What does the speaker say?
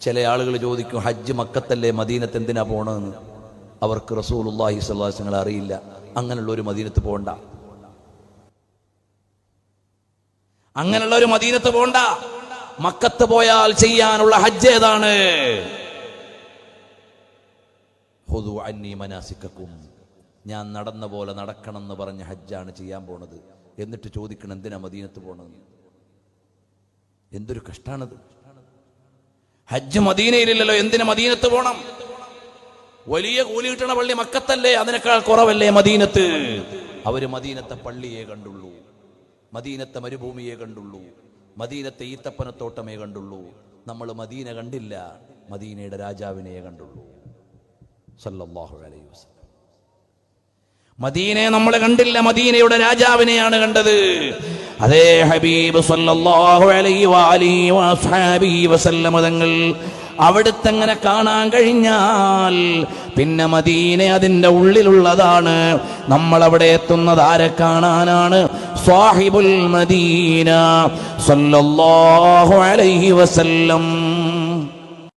ചില ആളുകൾ ചോദിക്കും, ഹജ്ജ് മക്കത്തല്ലേ, മദീനത്ത് എന്തിനാ പോണെന്ന്. അവർക്ക് റസൂലുള്ളാഹി സ്വല്ലല്ലാഹു അലൈഹി വസല്ലം അറിയില്ല. അങ്ങനെയുള്ള ഒരു മദീനത്ത് പോണ്ട, അങ്ങനെയുള്ള ഒരു മദീനത്ത് പോണ്ട. മക്കത്ത് പോയാൽ ചെയ്യാനുള്ള ഹജ്ജ് ഏതാണ്? ഖുദൂ അന്നി മനാസിക്കക്കും, ഞാൻ നടന്ന പോലെ നടക്കണം എന്ന് പറഞ്ഞ ഹജ്ജാണ് ചെയ്യാൻ പോണത്. എന്നിട്ട് ചോദിക്കണം എന്തിനാ മദീനത്ത് പോണത്. എന്തൊരു കഷ്ടാണത്. ഹജ്ജ് മദീനയിലില്ലല്ലോ, എന്തിനാ മദീനത്ത് പോണം? വലിയ കൂലി കിട്ടണ പള്ളി മക്കത്തല്ലേ, അതിനേക്കാൾ കുറവല്ലേ മദീനത്ത്? അവര് മദീനത്തെ പള്ളിയെ കണ്ടുള്ളൂ, മദീനത്തെ മരുഭൂമിയെ കണ്ടുള്ളൂ, മദീനത്തെ ഈത്തപ്പനത്തോട്ടമേ കണ്ടുള്ളൂ. നമ്മൾ മദീന കണ്ടില്ല, മദീനയുടെ രാജാവിനെ കണ്ടുള്ളൂ സല്ലല്ലാഹു അലൈഹി വസല്ലം. മദീനയെ നമ്മൾ കണ്ടില്ല, മദീനയുടെ രാജാവിനെയാണ് കണ്ടത്. അതേ ഹബീബ് സല്ലല്ലാഹു അലൈഹി വഅലിഹി വസഹബിഹി വസല്ലം തങ്ങൾ അവിടുത്തെ അങ്ങനെ കാണാൻ കഴിഞ്ഞാൽ പിന്നെ മദീന അതിൻ്റെ ഉള്ളിലുള്ളതാണ്. നമ്മൾ അവിടെ എത്തുന്നത് ആരെ കാണാനാണ്? സാഹിബുൽ മദീന സല്ലല്ലാഹു അലൈഹി വസല്ലം.